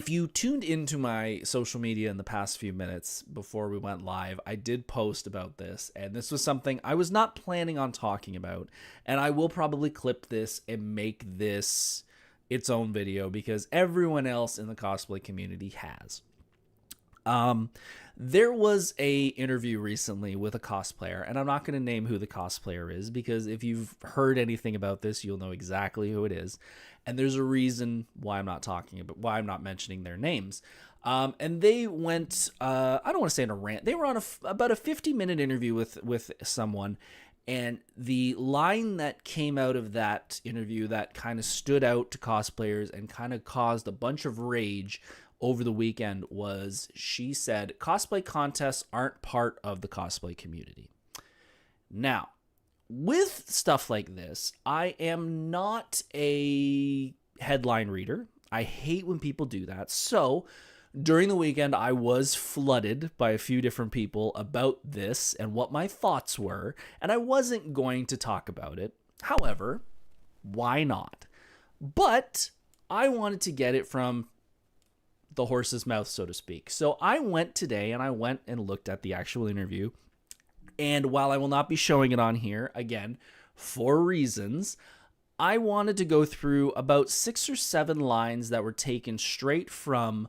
If you tuned into my social media in the past few minutes before we went live, I did post about this, and this was something I was not planning on talking about, and I will probably clip this and make this its own video because everyone else in the cosplay community has. There was a interview recently with a cosplayer, and I'm not going to name who the cosplayer is because if you've heard anything about this, you'll know exactly who it is. And there's a reason why I'm not talking about, why I'm not mentioning their names. And they went, I don't want to say in a rant. They were on about a 50-minute interview with someone. And the line that came out of that interview that kind of stood out to cosplayers and kind of caused a bunch of rage over the weekend was, she said, cosplay contests aren't part of the cosplay community. Now, with stuff like this, I am not a headline reader. I hate when people do that. So during the weekend, I was flooded by a few different people about this and what my thoughts were, and I wasn't going to talk about it. However, why not? But I wanted to get it from the horse's mouth, so to speak. So I went today and I went and looked at the actual interview. And while I will not be showing it on here, again, for reasons, I wanted to go through about 6 or 7 lines that were taken straight from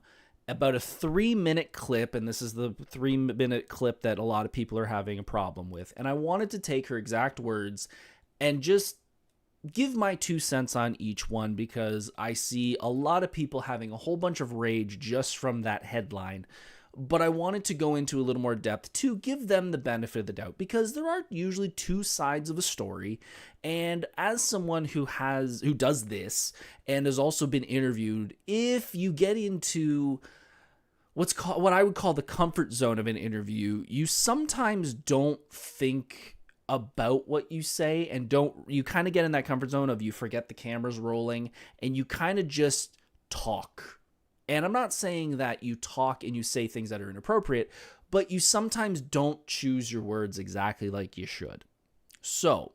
about a 3-minute clip. And this is the 3-minute clip that a lot of people are having a problem with. And I wanted to take her exact words and just give my 2 cents on each one because I see a lot of people having a whole bunch of rage just from that headline. But I wanted to go into a little more depth to give them the benefit of the doubt because there are usually 2 sides of a story. And as someone who does this and has also been interviewed, if you get into what I would call the comfort zone of an interview, you sometimes don't think about what you say and you kind of get in that comfort zone of you forget the camera's rolling and you kind of just talk. And I'm not saying that you talk and you say things that are inappropriate, but you sometimes don't choose your words exactly like you should. So,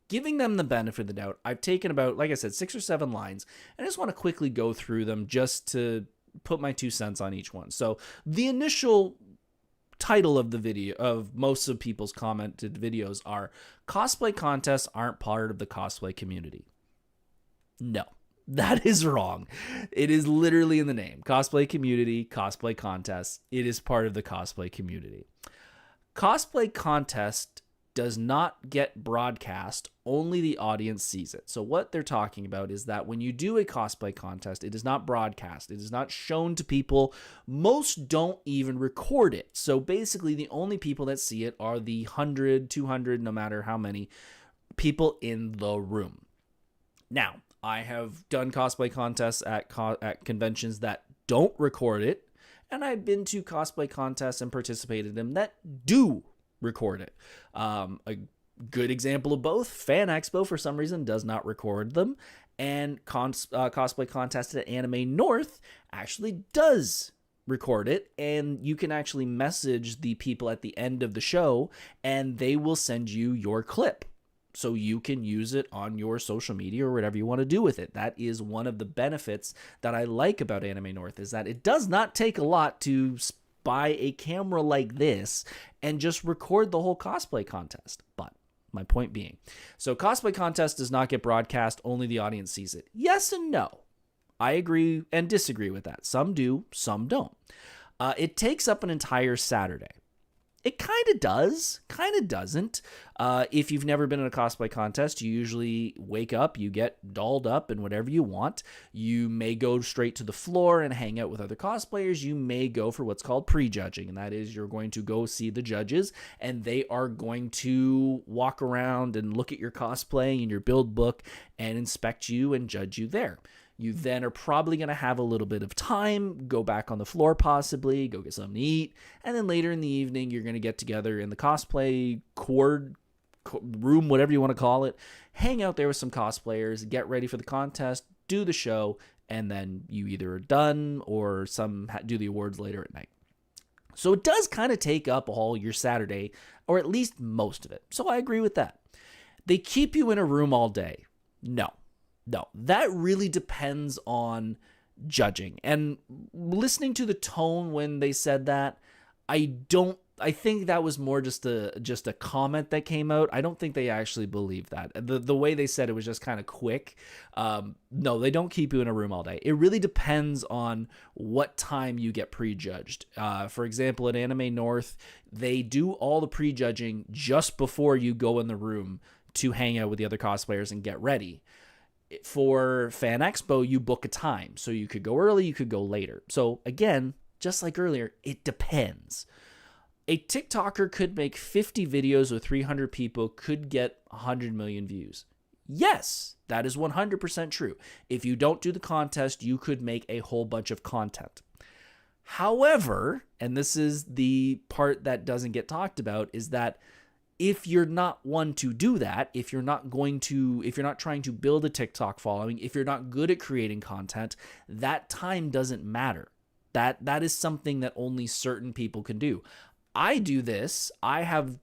giving them the benefit of the doubt, I've taken about, like I said, 6 or 7 lines, and I just want to quickly go through them just to put my 2 cents on each one. So, the initial title of the video, of most of people's commented videos, are cosplay contests aren't part of the cosplay community. No. That is wrong. It is literally in the name. Cosplay community, cosplay contest. It is part of the cosplay community. Cosplay contest does not get broadcast. Only the audience sees it. So what they're talking about is that when you do a cosplay contest, it is not broadcast. It is not shown to people. Most don't even record it. So basically the only people that see it are the 100, 200, no matter how many people in the room. Now, I have done cosplay contests at conventions that don't record it, and I've been to cosplay contests and participated in them that do record it. A good example of both, Fan Expo for some reason does not record them, and cosplay contest at Anime North actually does record it, and you can actually message the people at the end of the show, and they will send you your clip. So you can use it on your social media or whatever you want to do with it. That is one of the benefits that I like about Anime North, is that it does not take a lot to buy a camera like this and just record the whole cosplay contest. But my point being, so cosplay contest does not get broadcast, only the audience sees it. Yes and no. I agree and disagree with that. Some do, some don't. It takes up an entire Saturday. It kind of does, kind of doesn't. If you've never been in a cosplay contest, you usually wake up, you get dolled up in whatever you want. You may go straight to the floor and hang out with other cosplayers. You may go for what's called pre-judging, and that is you're going to go see the judges, and they are going to walk around and look at your cosplay and your build book and inspect you and judge you there. You then are probably going to have a little bit of time, go back on the floor possibly, go get something to eat, and then later in the evening, you're going to get together in the cosplay room, whatever you want to call it, hang out there with some cosplayers, get ready for the contest, do the show, and then you either are done or some do the awards later at night. So it does kind of take up all your Saturday, or at least most of it. So I agree with that. They keep you in a room all day. No, that really depends on judging. And listening to the tone when they said that, I think that was more just a comment that came out. I don't think they actually believe that. The way they said it was just kind of quick. No, they don't keep you in a room all day. It really depends on what time you get prejudged. For example, at Anime North, they do all the prejudging just before you go in the room to hang out with the other cosplayers and get ready. For Fan Expo, you book a time. So you could go early, you could go later. So again, just like earlier, it depends. A TikToker could make 50 videos with 300 people, could get 100 million views. Yes, that is 100% true. If you don't do the contest, you could make a whole bunch of content. However, and this is the part that doesn't get talked about, is that if you're not one to do that, if you're not trying to build a TikTok following, if you're not good at creating content, that time doesn't matter. That is something that only certain people can do. I do this. I have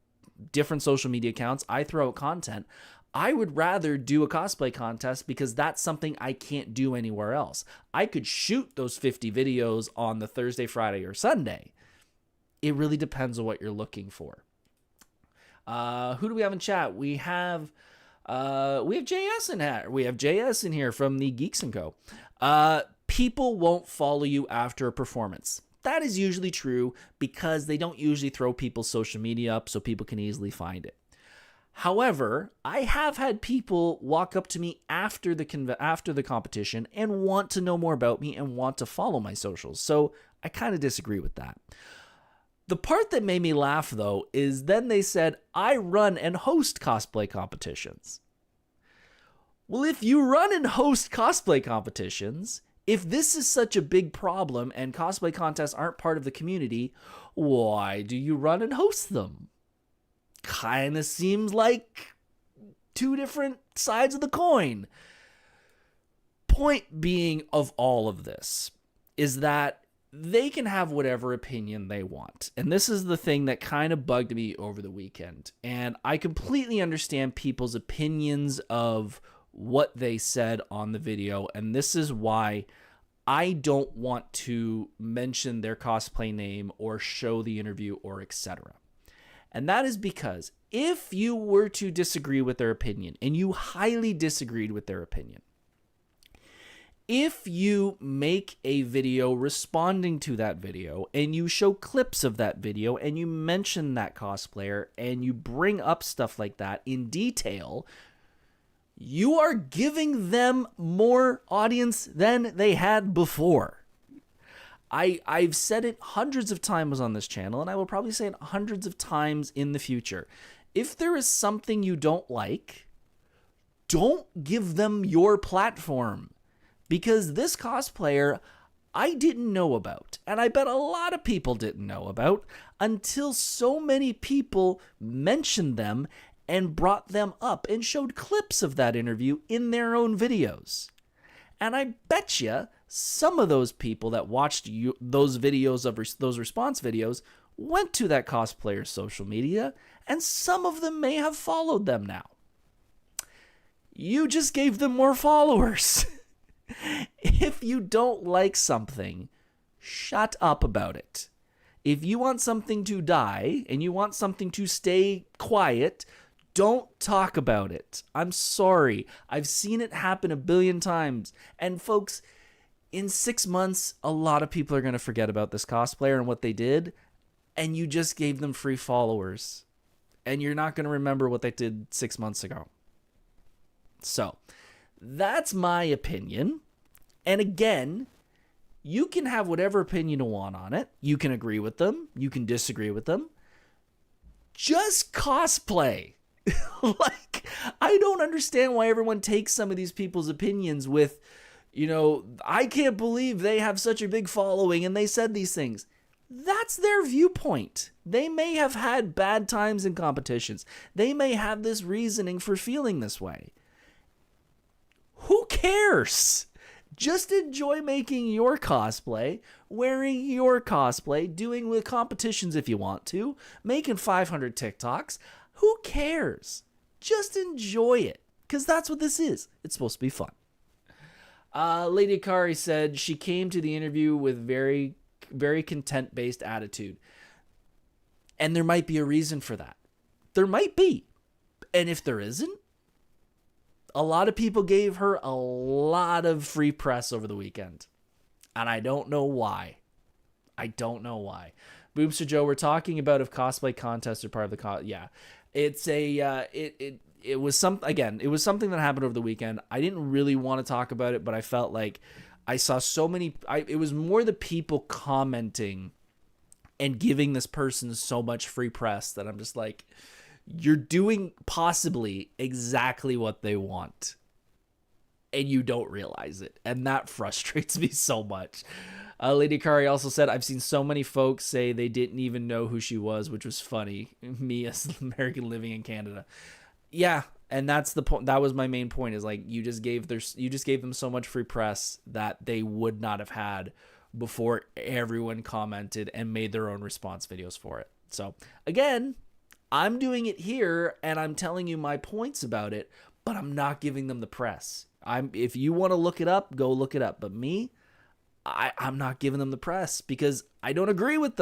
different social media accounts. I throw out content. I would rather do a cosplay contest because that's something I can't do anywhere else. I could shoot those 50 videos on the Thursday, Friday, or Sunday. It really depends on what you're looking for. Who do we have in chat? We have JS in here. We have JS in here from the Geeks & Co. People won't follow you after a performance. That is usually true because they don't usually throw people's social media up so people can easily find it. However, I have had people walk up to me after the competition and want to know more about me and want to follow my socials. So I kind of disagree with that. The part that made me laugh, though, is then they said, I run and host cosplay competitions. Well, if you run and host cosplay competitions, if this is such a big problem and cosplay contests aren't part of the community, why do you run and host them? Kind of seems like two different sides of the coin. Point being of all of this is that they can have whatever opinion they want. And this is the thing that kind of bugged me over the weekend. And I completely understand people's opinions of what they said on the video. And this is why I don't want to mention their cosplay name or show the interview or etc. And that is because if you were to disagree with their opinion, and you highly disagreed with their opinion, if you make a video responding to that video and you show clips of that video and you mention that cosplayer and you bring up stuff like that in detail, you are giving them more audience than they had before. I've said it hundreds of times on this channel, and I will probably say it hundreds of times in the future. If there is something you don't like, don't give them your platform. Because this cosplayer, I didn't know about, and I bet a lot of people didn't know about, until so many people mentioned them and brought them up and showed clips of that interview in their own videos. And I bet you some of those people that watched those videos of those response videos went to that cosplayer's social media, and some of them may have followed them now. You just gave them more followers. If you don't like something, shut up about it. If you want something to die and you want something to stay quiet, don't talk about it. I'm sorry. I've seen it happen a billion times. And folks, in 6 months, a lot of people are going to forget about this cosplayer and what they did. And you just gave them free followers. And you're not going to remember what they did 6 months ago. So, that's my opinion. And again, you can have whatever opinion you want on it. You can agree with them. You can disagree with them. Just cosplay. Like, I don't understand why everyone takes some of these people's opinions with, I can't believe they have such a big following and they said these things. That's their viewpoint. They may have had bad times in competitions. They may have this reasoning for feeling this way. Who cares? Just enjoy making your cosplay, wearing your cosplay, doing with competitions if you want to, making 500 TikToks. Who cares? Just enjoy it, because that's what this is. It's supposed to be fun. Lady Akari said she came to the interview with very, very content-based attitude. And there might be a reason for that. There might be. And if there isn't, a lot of people gave her a lot of free press over the weekend. And I don't know why. I don't know why. Boomster Joe, we're talking about if cosplay contests are part of the yeah. It's a it was it was something that happened over the weekend. I didn't really want to talk about it, but I felt like I saw so many it was more the people commenting and giving this person so much free press that I'm just like, you're doing possibly exactly what they want. And you don't realize it. And that frustrates me so much. Lady Kari also said, I've seen so many folks say they didn't even know who she was, which was funny. Me as an American living in Canada. Yeah, and that's the point. That was my main point, is like you just gave them so much free press that they would not have had before everyone commented and made their own response videos for it. So again, I'm doing it here and I'm telling you my points about it, but I'm not giving them the press. If you want to look it up, go look it up. But me, I'm not giving them the press because I don't agree with them.